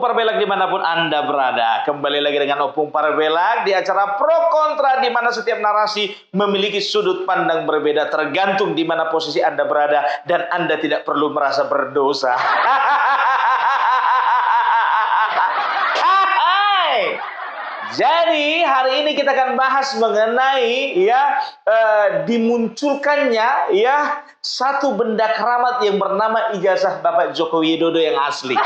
Parbelak dimanapun Anda berada. Kembali lagi dengan Opung Parbelak di acara Pro Kontra, di mana setiap narasi memiliki sudut pandang berbeda tergantung di mana posisi Anda berada, dan Anda tidak perlu merasa berdosa. Jadi hari ini kita akan bahas mengenai dimunculkannya satu benda keramat yang bernama ijazah Bapak Joko Widodo yang asli.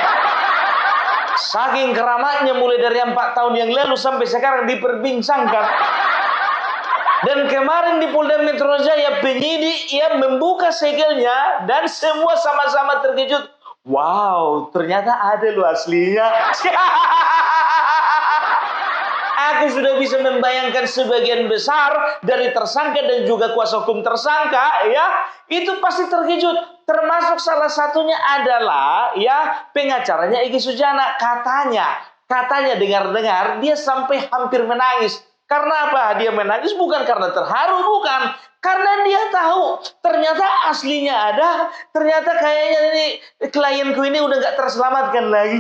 Saking keramatnya mulai dari 4 tahun yang lalu sampai sekarang diperbincangkan. Dan kemarin di Polda Metro Jaya penyidik membuka segelnya dan semua sama-sama terkejut. Wow, ternyata ada loh aslinya. Aku sudah bisa membayangkan sebagian besar dari tersangka dan juga kuasa hukum tersangka itu pasti terkejut. Termasuk salah satunya adalah pengacaranya Egy Sujana. Katanya dengar-dengar dia sampai hampir menangis. Karena apa? Dia menangis bukan karena terharu, bukan. Karena dia tahu ternyata aslinya ada. Ternyata kayaknya ini klienku ini udah gak terselamatkan lagi.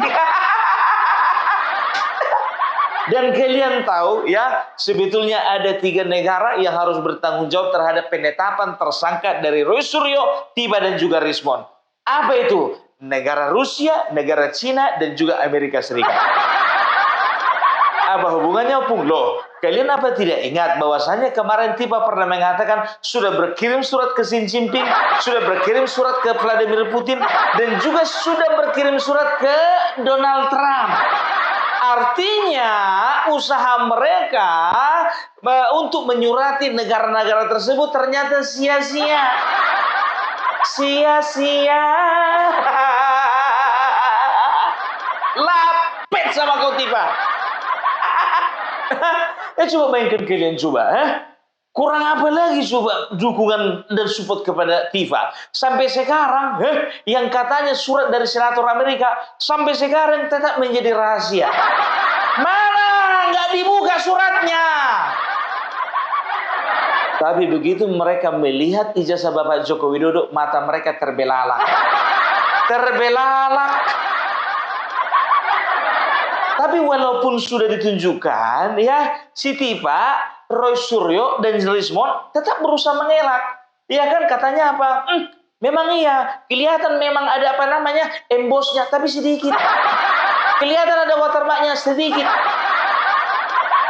Dan kalian tahu sebetulnya ada 3 negara yang harus bertanggung jawab terhadap penetapan tersangka dari Roy Suryo, Tiba dan juga Rismon. Apa itu? Negara Rusia, negara Cina, dan juga Amerika Serikat. Apa hubungannya, Opung? Loh, kalian apa tidak ingat bahwasannya kemarin Tiba pernah mengatakan sudah berkirim surat ke Xi Jinping, sudah berkirim surat ke Vladimir Putin, dan juga sudah berkirim surat ke Donald Trump. Artinya usaha mereka untuk menyurati negara-negara tersebut ternyata sia-sia. Sia-sia. Lapet sama kau Tiba. Coba bayangkan kalian coba. Kurang apa lagi coba dukungan dan support kepada Tiba. Sampai sekarang yang katanya surat dari senator Amerika sampai sekarang tetap menjadi rahasia. Mana nggak dibuka suratnya. Tapi begitu mereka melihat ijazah Bapak Joko Widodo, mata mereka terbelalak. Terbelalak. Tapi walaupun sudah ditunjukkan si Tiba, Roy Suryo dan Rismon tetap berusaha mengelak. Katanya apa? Memang kelihatan memang ada embosnya tapi sedikit. Kelihatan ada watermarknya sedikit.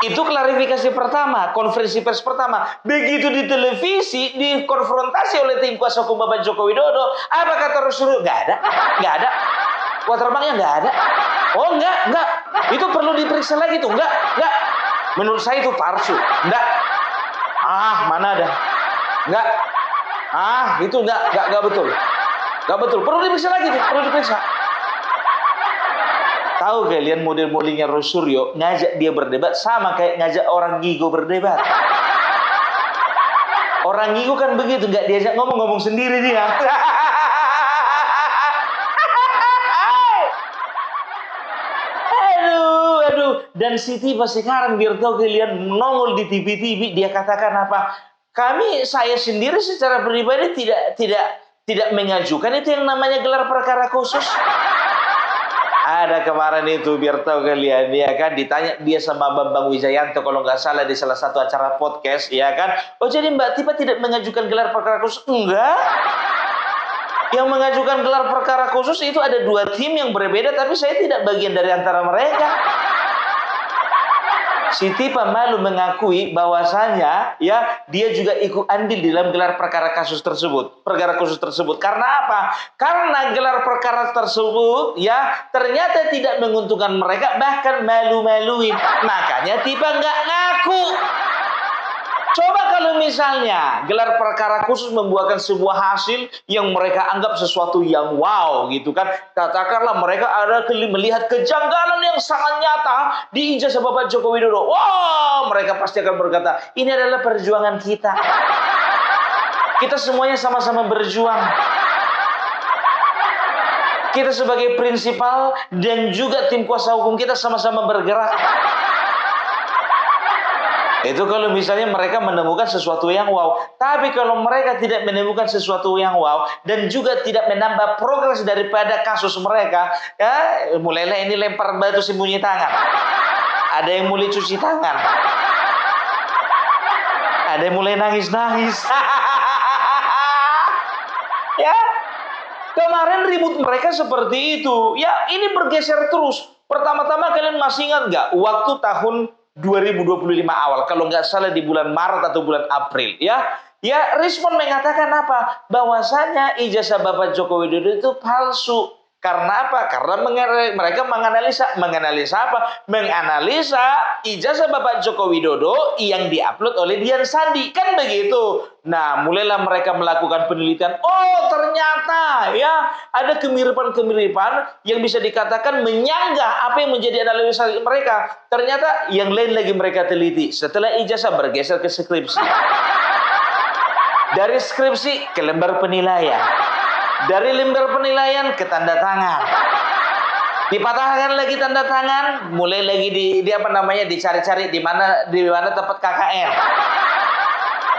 Itu klarifikasi pertama, konferensi pers pertama. Begitu di televisi dikonfrontasi oleh tim kuasa hukum Bapak Joko Widodo, apa kata Roy Suryo? Nggak ada. Watermarknya nggak ada. Oh enggak. Itu perlu diperiksa lagi tuh. Enggak. Menurut saya itu palsu. Enggak. Mana ada? Enggak. Itu enggak betul. Enggak betul. Perlu diperiksa lagi tuh, perlu diperiksa. Tahu kalian model-modelnya Roy Suryo ngajak dia berdebat sama kayak ngajak orang Gigo berdebat. Orang Gigo kan begitu, enggak diajak ngomong sendiri dia. Dan si Tiba sekarang biar tahu kalian nongol di TV-TV, dia katakan apa? Saya sendiri secara pribadi tidak mengajukan itu yang namanya gelar perkara khusus. Ada kemarin itu biar tahu kalian ditanya dia sama Bambang Wijayanto kalau nggak salah di salah satu acara podcast Oh jadi Mbak Tiba tidak mengajukan gelar perkara khusus? Enggak. Yang mengajukan gelar perkara khusus itu ada 2 tim yang berbeda, tapi saya tidak bagian dari antara mereka. Si Tiba malu mengakui bahwasanya dia juga ikut andil dalam gelar perkara khusus tersebut. Karena apa? Karena gelar perkara tersebut ternyata tidak menguntungkan mereka, bahkan malu-maluin. Makanya Tiba nggak ngaku. Coba kalau misalnya gelar perkara khusus membuahkan sebuah hasil yang mereka anggap sesuatu yang wow gitu kan. Katakanlah mereka ada melihat kejanggalan yang sangat nyata di ijazah Bapak Joko Widodo. Wow, mereka pasti akan berkata, ini adalah perjuangan kita. Kita semuanya sama-sama berjuang. Kita sebagai prinsipal dan juga tim kuasa hukum kita sama-sama bergerak. Itu kalau misalnya mereka menemukan sesuatu yang wow. Tapi kalau mereka tidak menemukan sesuatu yang wow dan juga tidak menambah progres daripada kasus mereka, ya mulailah ini lempar batu sembunyi tangan. Ada yang mulai cuci tangan. Ada yang mulai nangis-nangis. Ya, kemarin ribut mereka seperti itu. Ya, ini bergeser terus. Pertama-tama kalian masih ingat nggak waktu tahun 2025 awal, kalau nggak salah di bulan Maret atau bulan April, ya, Rismond mengatakan apa? Bahwasanya ijazah Bapak Joko Widodo itu palsu. Karena apa? Karena mereka menganalisa apa? Menganalisa ijazah Bapak Joko Widodo yang diupload oleh Dian Sandi, kan begitu. Nah, mulailah mereka melakukan penelitian. Oh, ternyata ya ada kemiripan-kemiripan yang bisa dikatakan menyanggah apa yang menjadi analisa mereka. Ternyata yang lain lagi mereka teliti. Setelah ijazah bergeser ke skripsi. Dari skripsi ke lembar penilaian. Dari lembar penilaian ke tanda tangan. Dipatahkan lagi tanda tangan, mulai lagi di apa namanya dicari-cari di mana tempat KKN.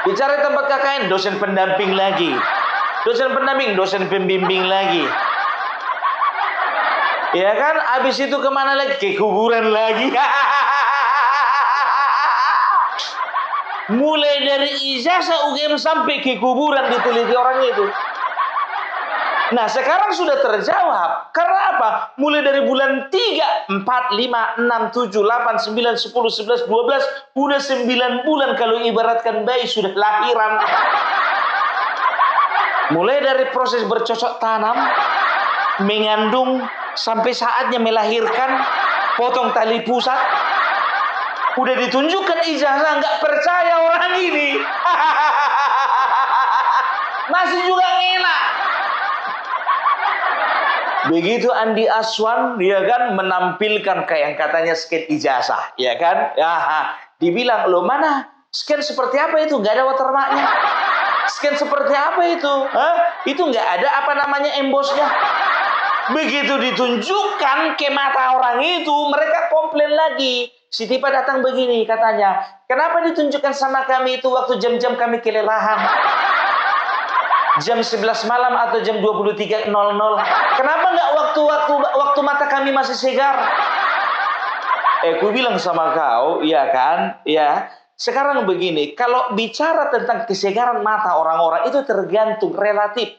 Dicari tempat KKN, dosen pendamping lagi. Dosen pendamping, dosen pembimbing lagi. Ya kan, habis itu kemana lagi? Ke kuburan lagi. Mulai dari ijazah UGM sampai ke kuburan diteliti orang itu. Nah, sekarang sudah terjawab. Karena apa? Mulai dari bulan 3, 4, 5, 6, 7, 8, 9, 10, 11, 12. Udah 9 bulan kalau ibaratkan bayi sudah lahiran. Mulai dari proses bercocok tanam, mengandung, sampai saatnya melahirkan, potong tali pusat. Udah ditunjukkan ijazah, nggak percaya orang ini. Masih juga ngelak. Begitu Andi Aswan, dia kan menampilkan kayak yang katanya scan ijazah, ya kan? Ya, dibilang, loh mana scan seperti apa itu? Nggak ada watermarknya. Scan seperti apa itu? Itu nggak ada apa namanya embosnya. Begitu ditunjukkan ke mata orang itu, mereka komplain lagi. Si Tipa datang begini katanya, kenapa ditunjukkan sama kami itu waktu jam-jam kami kelelahan? Jam 11 malam atau jam 23.00. Kenapa nggak waktu mata kami masih segar? Aku bilang sama kau, ya kan? Ya. Sekarang begini, kalau bicara tentang kesegaran mata orang-orang itu tergantung relatif.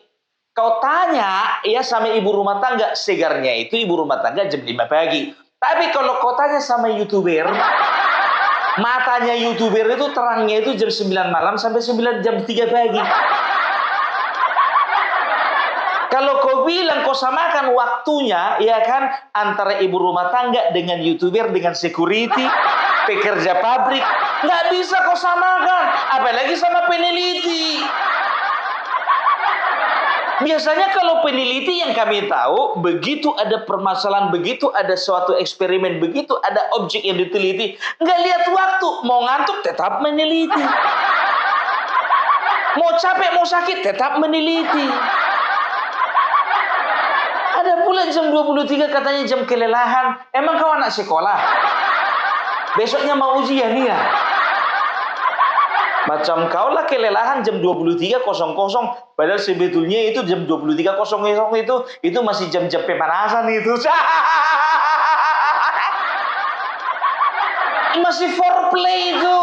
Kau tanya ya sama ibu rumah tangga, segarnya itu ibu rumah tangga jam 5 pagi. Tapi kalau kau tanya sama YouTuber, matanya YouTuber itu terangnya itu jam 9 malam sampai jam 3 pagi. Kalau kau bilang kau samakan waktunya, ya kan, antara ibu rumah tangga dengan YouTuber, dengan security, pekerja pabrik, nggak bisa kau samakan, apalagi sama peneliti. Biasanya kalau peneliti yang kami tahu, begitu ada permasalahan, begitu ada suatu eksperimen, begitu ada objek yang diteliti, nggak lihat waktu, mau ngantuk tetap meneliti, mau capek mau sakit tetap meneliti. Ada pula jam 23 katanya jam kelelahan. Emang kau anak sekolah? Besoknya mau ujian ya? Macam kau lah kelelahan jam 23.00. Padahal sebetulnya itu jam 23.00 itu masih jam-jam pemanasan itu. Masih foreplay itu.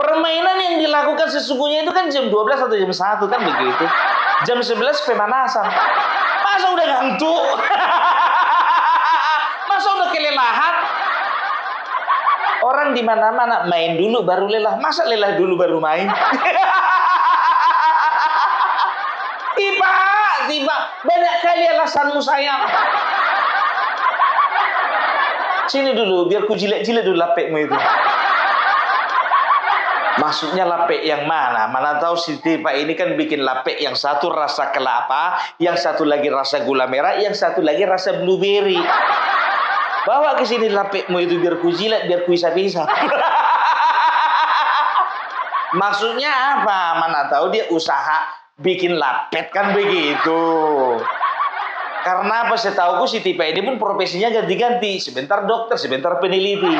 Permainan yang dilakukan sesungguhnya itu kan jam 12 atau jam 1 kan begitu. Jam 11 pemanasan. Masa udah ngantuk? Masa udah kelelahan? Orang di mana-mana main dulu baru lelah. Masa lelah dulu baru main? Tiba banyak kali alasanmu sayang. Sini dulu biar ku jilat-jilat dulu lapekmu itu. Maksudnya lapek yang mana? Mana tahu si Tipa ini kan bikin lapek yang satu rasa kelapa, yang satu lagi rasa gula merah, yang satu lagi rasa blueberry. Bawa ke sini lapekmu itu biar ku jilat, biar ku bisa-bisa. Maksudnya apa? Mana tahu dia usaha bikin lapet kan begitu. Karena apa setauku si Tipa ini pun profesinya ganti-ganti. Sebentar dokter, sebentar peneliti.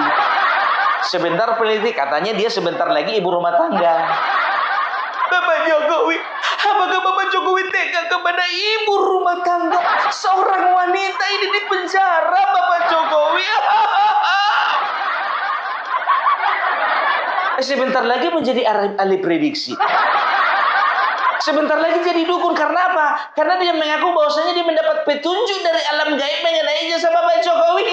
Sebentar peneliti, katanya dia sebentar lagi ibu rumah tangga. Bapak Jokowi, apakah Bapak Jokowi tega kepada ibu rumah tangga? Seorang wanita ini di penjara, Bapak Jokowi. Sebentar lagi menjadi ahli prediksi. Sebentar lagi jadi dukun. Karena apa? Karena dia mengaku bahwasanya dia mendapat petunjuk dari alam gaib mengenai jasa Bapak Jokowi.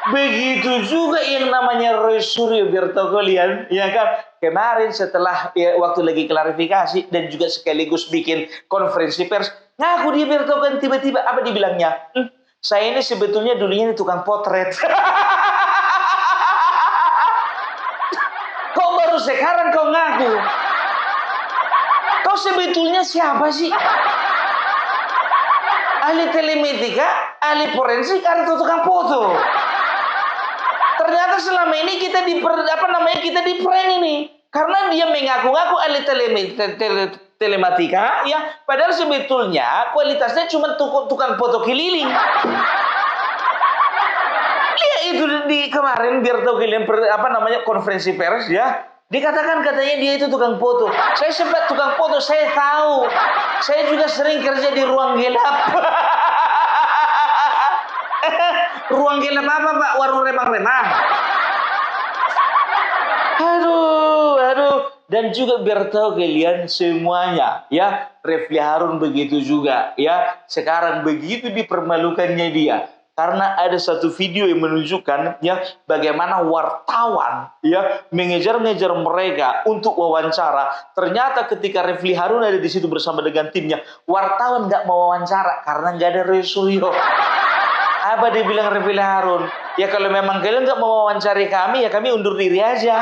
Begitu juga yang namanya Roy Suryo, biar tahu kalian, ya kan? Kemarin setelah waktu lagi klarifikasi dan juga sekaligus bikin konferensi pers, ngaku dia, biar tahu kan, tiba-tiba apa dibilangnya? Saya ini sebetulnya dulunya ini tukang potret. Kok baru sekarang kau ngaku? Kau sebetulnya siapa sih? Ahli telemetrika, ahli forensik, atau tukang foto? Ternyata selama ini kita kita di prank ini. Karena dia mengaku-ngaku ahli telematika, ya, padahal sebetulnya kualitasnya cuma tukang foto keliling. Lihat itu di kemarin, biar tahu kalian konferensi pers, ya. Dikatakan katanya dia itu tukang foto. Saya sempat tukang foto, saya tahu. Saya juga sering kerja di ruang gelap. Ruang gelap apa, Pak? Warung remang-remang. Aduh. Dan juga biar tahu kalian semuanya, ya, Refli Harun begitu juga, ya. Sekarang begitu dipermalukannya dia. Karena ada satu video yang menunjukkan, ya, bagaimana wartawan, ya, mengejar-ngejar mereka untuk wawancara. Ternyata ketika Refli Harun ada di situ bersama dengan timnya, wartawan nggak mau wawancara karena nggak ada Roy Suryo. Apa dia bilang Refli Harun? Ya kalau memang kalian nggak mau wawancari kami, ya kami undur diri aja.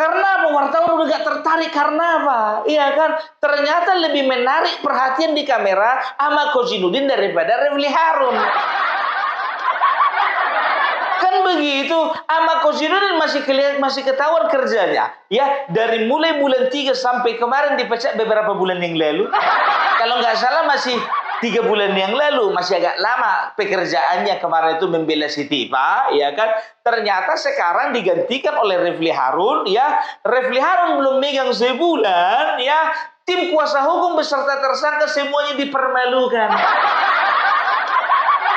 Karena apa? Wartawan udah gak tertarik. Karena apa? Iya kan? Ternyata lebih menarik perhatian di kamera sama Kozinudin daripada Refli Harun. Kan begitu. Sama Kozinudin masih ketahuan kerjanya. Ya, dari mulai bulan 3 sampai kemarin dipecat beberapa bulan yang lalu. Kalau nggak salah masih 3 bulan yang lalu, masih agak lama pekerjaannya kemarin itu membela si Tifa, ya kan? Ternyata sekarang digantikan oleh Refli Harun, ya. Refli Harun belum megang sebulan, ya. Tim kuasa hukum beserta tersangka semuanya dipermalukan.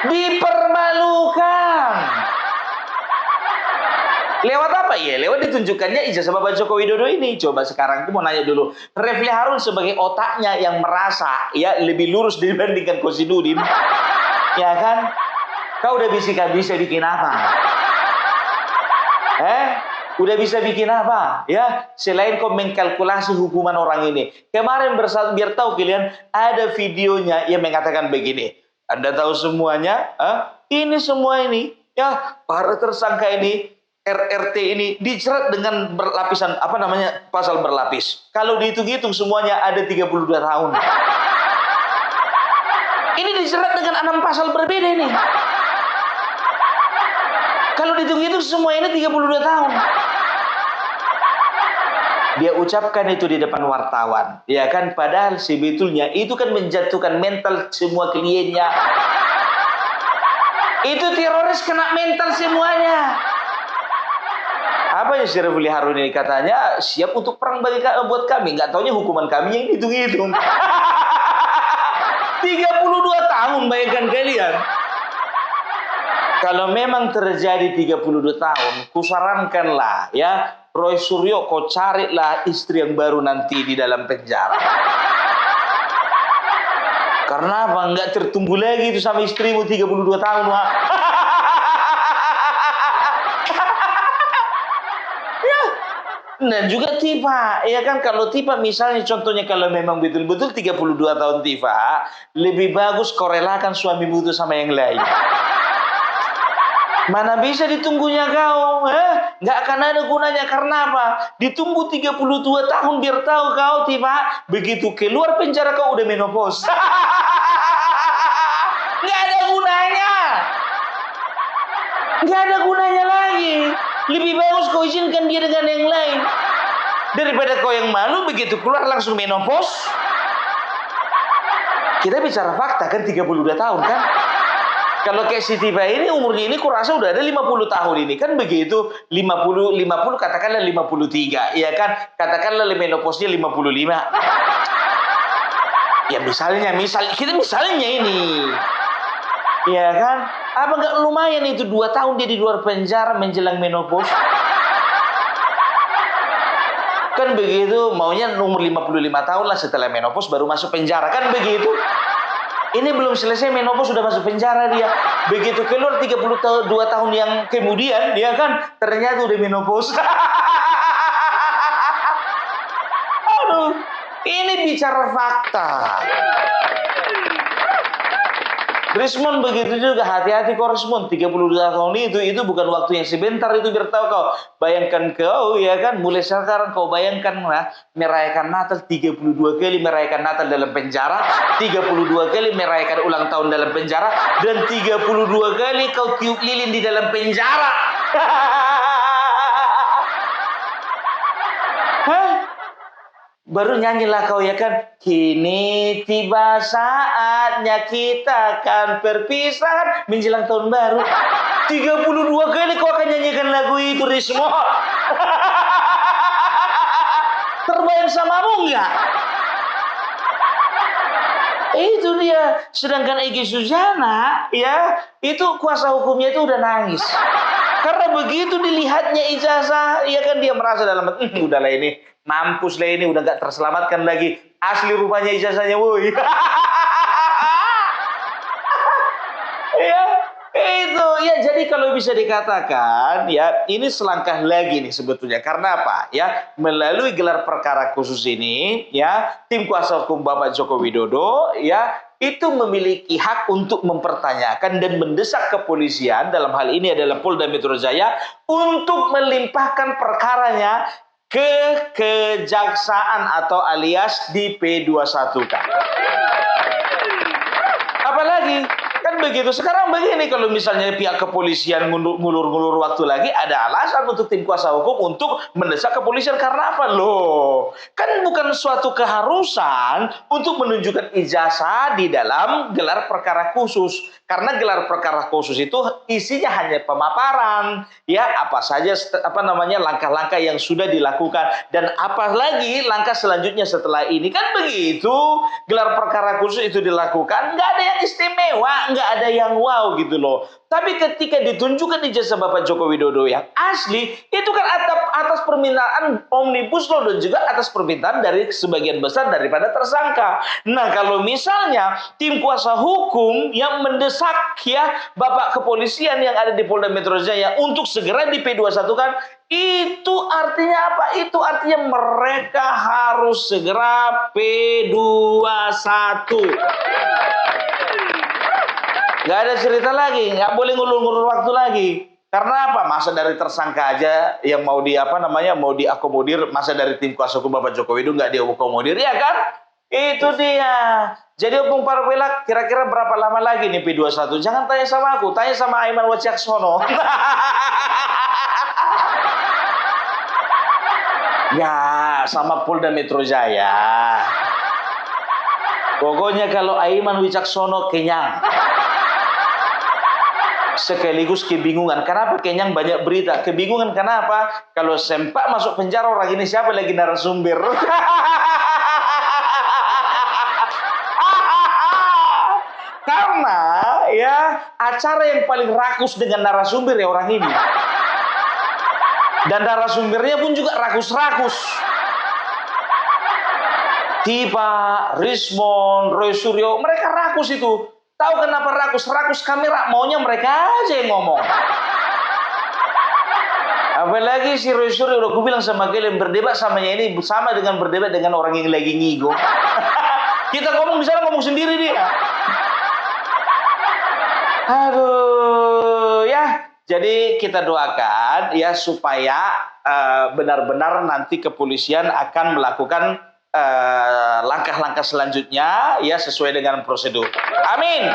Dipermalukan. Lewat apa ya? Lewat ditunjukkannya ijazah Bapak Joko Widodo ini. Coba sekarang aku mau nanya dulu. Refli Harun sebagai otaknya yang merasa, ya, lebih lurus dibandingkan Kozinudin. Ya kan? Kau udah bisa bikin apa? Udah bisa bikin apa? Ya, selain kau mengkalkulasi hukuman orang ini. Kemarin biar tahu kalian, ada videonya yang mengatakan begini. Anda tahu semuanya? Ini semua ini, ya, para tersangka ini, RRT ini dijerat dengan berlapisan, pasal berlapis. Kalau dihitung-hitung semuanya ada 32 tahun. Ini dijerat dengan 6 pasal berbeda ini. Kalau dihitung-hitung semua ini 32 tahun. Dia ucapkan itu di depan wartawan. Ya kan, padahal sebetulnya itu kan menjatuhkan mental semua kliennya. Itu teroris kena mental semuanya. Apa yang si Refli Harun ini katanya siap untuk perang buat kami. Nggak taunya hukuman kami yang hitung-hitung. 32 tahun, bayangkan kalian. Kalau memang terjadi 32 tahun, kusarankanlah, ya, Roy Suryo, kau carilah istri yang baru nanti di dalam penjara. Karena apa? Nggak tertumbuh lagi itu sama istrimu 32 tahun, Wak. Dan juga Tifa, ya kan, kalau Tifa misalnya contohnya kalau memang betul-betul 32 tahun Tifa, lebih bagus korelakan suamimu itu sama yang lain. Mana bisa ditunggunya kau? Nggak akan ada gunanya. Karena apa? Ditunggu 32 tahun biar tahu kau Tifa, begitu keluar penjara kau udah menopause. Nggak ada gunanya. Nggak ada gunanya lagi. Lebih bagus kau izinkan dia dengan yang lain daripada kau yang malu begitu keluar langsung menopause. Kita bicara fakta kan 32 tahun kan. Kalau kayak Siti Pak ini umurnya ini kurasa udah ada 50 tahun ini kan begitu. 50 katakanlah 53 ya kan. Katakanlah menopausnya 55. Ya kita misalnya ini. Ya kan? Apa nggak lumayan itu 2 tahun dia di luar penjara menjelang menopause? Kan begitu, maunya umur 55 tahun lah setelah menopause baru masuk penjara. Kan begitu. Ini belum selesai menopause sudah masuk penjara dia. Begitu keluar 32 tahun yang kemudian, dia kan ternyata udah menopause. Aduh, ini bicara fakta. Rismon begitu juga, hati-hati kau Rismon, 32 tahun itu bukan waktu yang sebentar itu biar tahu kau. Bayangkan kau ya kan, mulai sekarang kau bayangkan lah, merayakan Natal 32 kali merayakan Natal dalam penjara, 32 kali merayakan ulang tahun dalam penjara, dan 32 kali kau tiup lilin di dalam penjara. Hah? Baru nyanyilah kau ya kan, kini tiba saatnya kita akan berpisah menjelang tahun baru. 32 kali kau akan nyanyikan lagu itu, Rismo. Terbayang samamu enggak? Itu dia. Sedangkan Egy Sujana ya, itu kuasa hukumnya itu udah nangis. Karena begitu dilihatnya ijazah, ya kan dia merasa dalam udahlah ini mampus lah ini udah gak terselamatkan lagi. Asli rupanya ijazahnya, woi. Ya, itu ya. Jadi kalau bisa dikatakan ya ini selangkah lagi nih sebetulnya. Karena apa? Ya, melalui gelar perkara khusus ini ya, tim kuasa hukum Bapak Joko Widodo ya itu memiliki hak untuk mempertanyakan dan mendesak kepolisian, dalam hal ini adalah Polda Metro Jaya, untuk melimpahkan perkaranya ke kejaksaan atau alias di P21-kan. Apalagi kan begitu. Sekarang begini, kalau misalnya pihak kepolisian ngulur-ngulur waktu lagi, ada alasan untuk tim kuasa hukum untuk mendesak kepolisian. Karena apa? Loh, kan bukan suatu keharusan untuk menunjukkan ijazah di dalam gelar perkara khusus. Karena gelar perkara khusus itu isinya hanya pemaparan, ya apa saja langkah-langkah yang sudah dilakukan dan apalagi langkah selanjutnya setelah ini. Kan begitu, gelar perkara khusus itu dilakukan, nggak ada yang istimewa, nggak ada yang wow gitu loh. Tapi ketika ditunjukkan ijazah Bapak Joko Widodo yang asli, itu kan atas permintaan Omnibus Law dan juga atas permintaan dari sebagian besar daripada tersangka. Nah, kalau misalnya tim kuasa hukum yang mendesak ya Bapak kepolisian yang ada di Polda Metro Jaya untuk segera di P21 kan, itu artinya apa? Itu artinya mereka harus segera P21. Nggak ada cerita lagi, nggak boleh ngulur-ngulur waktu lagi. Karena apa? Masa dari tersangka aja yang mau mau diakomodir, masa dari tim kuasa hukum Bapak Joko Widodo nggak diakomodir, ya kan? Itu dia. Jadi Opung Parpelak, kira-kira berapa lama lagi nih P21? Jangan tanya sama aku, tanya sama Aiman Wicaksono. Ya, sama Polda Metro Jaya. Pokoknya kalau Aiman Wicaksono kenyang. Sekaligus kebingungan. Kenapa kenyang banyak berita? Kebingungan kenapa? Kalau sempat masuk penjara orang ini siapa lagi narasumber? Karena ya acara yang paling rakus dengan narasumber ya orang ini. Dan narasumbernya pun juga rakus-rakus. Tiba, Rismon, Roy Suryo, mereka rakus itu. Tahu kenapa rakus? Rakus kamera, maunya mereka aja yang ngomong. Apalagi si Roy Suryo, udah aku bilang sama kalian, berdebat samanya ini sama dengan berdebat dengan orang yang lagi ngigo. Kita ngomong di sana ngomong sendiri dia. Aduh, ya. Jadi kita doakan ya supaya benar-benar nanti kepolisian akan melakukan langkah-langkah selanjutnya ya sesuai dengan prosedur. Amin.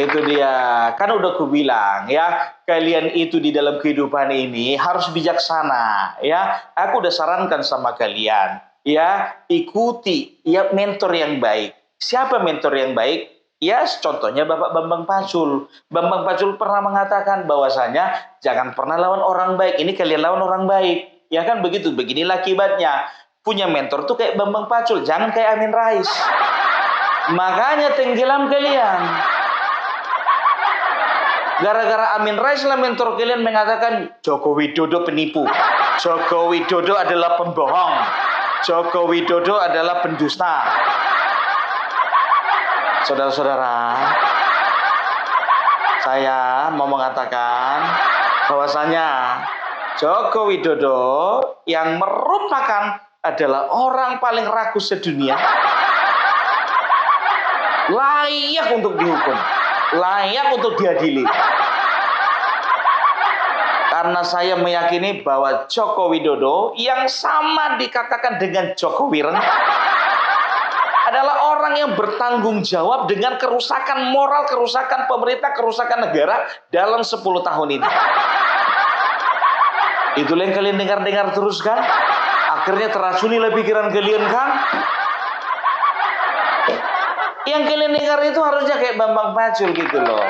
Itu dia. Kan udah aku bilang ya, kalian itu di dalam kehidupan ini harus bijaksana ya. Aku udah sarankan sama kalian. ya ikuti ya mentor yang baik. Siapa mentor yang baik? Ya, contohnya Bapak Bambang Pacul. Bambang Pacul pernah mengatakan bahwasanya jangan pernah lawan orang baik. Ini kalian lawan orang baik. Ya kan begitu. Beginilah akibatnya. Punya mentor tuh kayak Bambang Pacul. Jangan kayak Amin Rais. Makanya tenggelam kalian. Gara-gara Amin Rais lah mentor kalian mengatakan Joko Widodo penipu. Joko Widodo adalah pembohong. Joko Widodo adalah pendusta. Saudara-saudara, saya mau mengatakan bahwasanya Joko Widodo yang merupakan adalah orang paling rakus sedunia, layak untuk dihukum, layak untuk diadili. Karena saya meyakini bahwa Joko Widodo yang sama dikatakan dengan Joko Wireng adalah orang yang bertanggung jawab dengan kerusakan moral, kerusakan pemerintah, kerusakan negara dalam 10 tahun ini. Itulah yang kalian dengar-dengar terus kan? Akhirnya teracunilah pikiran kalian kan? Yang kalian dengar itu harusnya kayak Bambang Pacul gitu loh.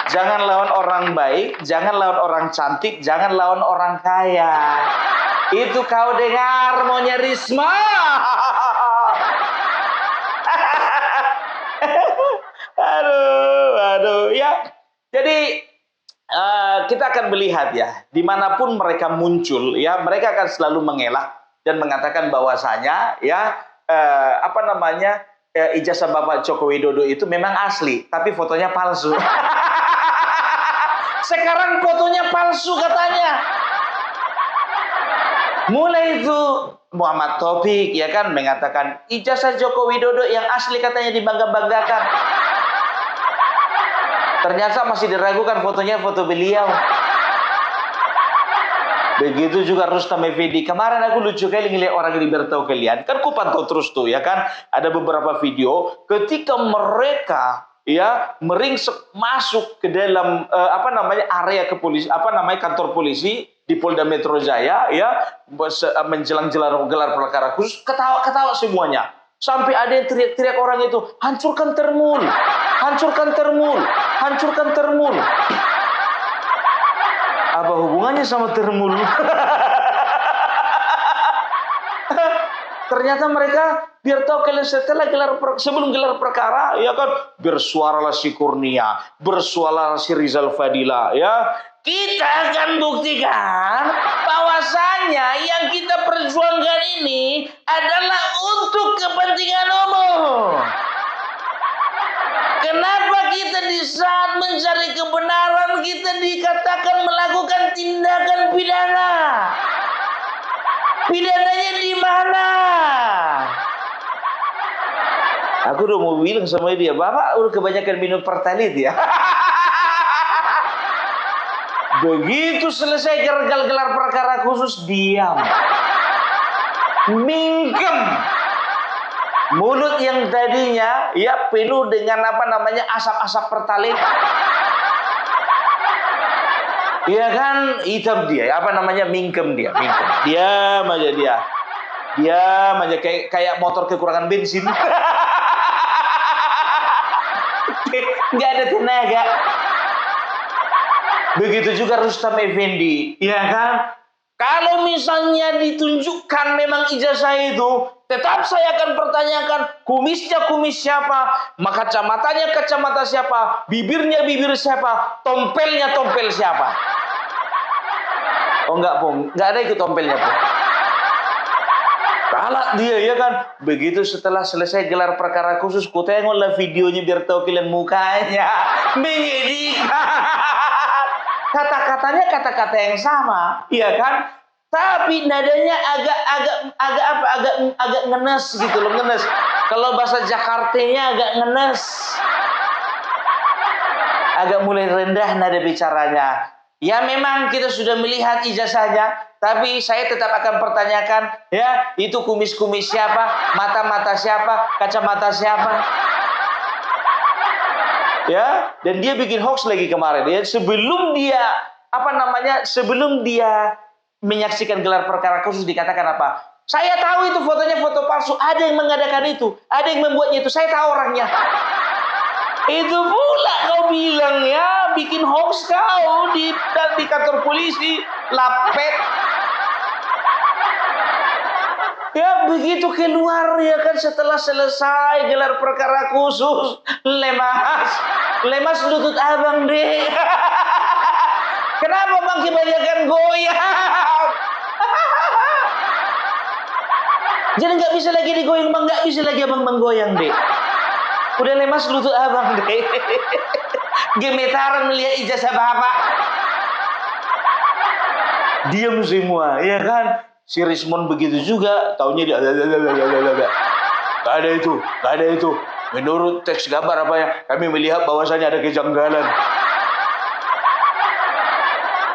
Jangan lawan orang baik, jangan lawan orang cantik, jangan lawan orang kaya. Itu kau dengar maunya Risma. Aduh, ya. Jadi kita akan melihat ya, dimanapun mereka muncul, ya mereka akan selalu mengelak dan mengatakan bahwasanya, ya ijazah Bapak Joko Widodo itu memang asli, tapi fotonya palsu. Sekarang fotonya palsu katanya. Mulai itu Muhammad Taufik ya kan mengatakan ijazah Joko Widodo yang asli katanya dibangga-banggakan. Ternyata masih diragukan fotonya foto beliau. Begitu juga Rustam Effendi. Kemarin aku lucu kali ngeliat orang yang beritahu kalian. Kan ku pantau terus tuh ya kan. Ada beberapa video ketika mereka ya meringsek masuk ke dalam area kantor polisi di Polda Metro Jaya ya menjelang gelar perkara khusus, ketawa-ketawa semuanya. Sampai ada yang teriak-teriak orang itu, hancurkan termul, hancurkan termul, hancurkan termul. Apa hubungannya sama termul? Ternyata mereka biar tahu kalian setelah sebelum gelar perkara ya kan bersuaralah si Kurnia, bersuaralah si Rizal Fadila ya. Kita akan buktikan bahwasanya yang kita perjuangkan ini adalah untuk kepentingan umum. Kenapa kita di saat mencari kebenaran kita dikatakan melakukan tindakan pidana? Pidananya di mana? Aku udah mau bilang sama dia, Bapak udah kebanyakan minum Pertalite ya. Begitu selesai gelar perkara khusus, diam. Mingkem. Mulut yang tadinya ya penuh dengan asap-asap Pertalite. Iya kan, hitam dia, mingkem dia, mingkem. Diam aja dia. Diam aja kayak motor kekurangan bensin. Nggak ada tenaga. Begitu juga Rustam Effendi, ya kan? Kalau misalnya ditunjukkan memang ijazah itu, tetap saya akan pertanyakan kumisnya kumis siapa, kacamatanya kacamata siapa, bibirnya bibir siapa, tompelnya tompel siapa. Oh enggak, Pung, enggak ada ikut tompelnya, Pung. Kalah dia ya kan. Begitu setelah selesai gelar perkara khusus, ku tengoklah videonya biar tahu kalian mukanya menyedihkan. Kata-katanya kata-kata yang sama, iya kan? Tapi nadanya agak ngenes gitu loh, ngenes. Kalau bahasa Jakartanya agak ngenes. Agak mulai rendah nada bicaranya. Ya memang kita sudah melihat ijazahnya, tapi saya tetap akan pertanyakan, ya itu kumis-kumis siapa, mata-mata siapa, kacamata siapa. Ya, dan dia bikin hoax lagi kemarin ya, sebelum dia menyaksikan gelar perkara khusus dikatakan apa? Saya tahu itu fotonya foto palsu. Ada yang mengadakan itu. Ada yang membuatnya itu. Saya tahu orangnya. Itu pula kau bilang ya, bikin hoax kau di kantor polisi. Lapet. Ya begitu keluar ya kan setelah selesai gelar perkara khusus. Lemas lutut abang deh. Kenapa bang kebanyakan goyang? Jadi nggak bisa lagi digoyang bang, nggak bisa lagi abang menggoyang deh. Udah lemas lutut abang deh. Gemetaran melihat ijazah bapak. Diam semua, ya kan? Si Rismond begitu juga, taunya dia gak ada itu. Menurut teks gambar apa ya, kami melihat bahwasanya ada kejanggalan.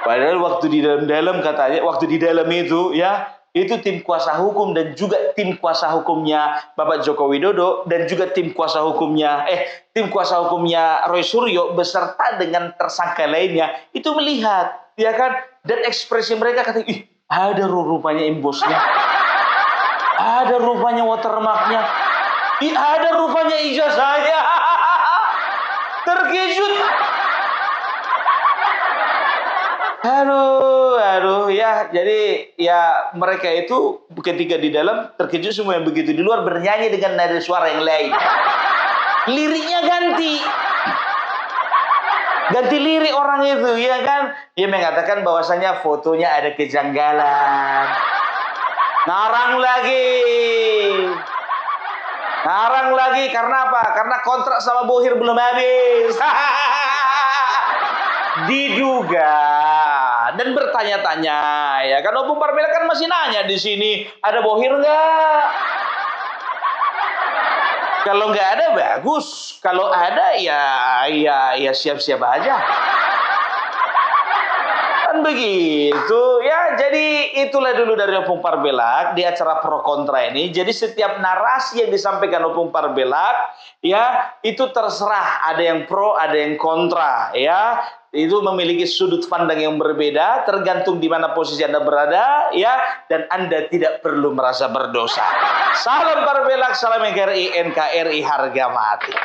Padahal waktu di dalam katanya, waktu di dalam itu ya, itu tim kuasa hukum dan juga tim kuasa hukumnya Bapak Joko Widodo dan juga tim kuasa hukumnya Roy Suryo beserta dengan tersangka lainnya itu melihat, ya kan? Dan ekspresi mereka kata, ih, ada rupanya imbosnya, ada rupanya watermarknya, ada rupanya ijazahnya. Terkejut. Aduh ya. Jadi ya mereka itu ketika di dalam terkejut semua, yang begitu di luar bernyanyi dengan nada suara yang lain. Liriknya ganti lirik orang itu, ya kan? Dia mengatakan bahwasanya fotonya ada kejanggalan. Ngarang lagi karena apa? Karena kontrak sama Bohir belum habis. Diduga dan bertanya-tanya, ya kan? Opung Parbela kan masih nanya di sini, ada Bohir nggak? Kalau nggak ada bagus, kalau ada ya siap-siap aja. Kan begitu ya. Jadi itulah dulu dari Opung Parbelak di acara pro kontra ini. Jadi setiap narasi yang disampaikan Opung Parbelak ya itu terserah, ada yang pro, ada yang kontra ya. Itu memiliki sudut pandang yang berbeda tergantung di mana posisi Anda berada ya, dan Anda tidak perlu merasa berdosa. Salam Parbelak, salam NKRI, NKRI harga mati.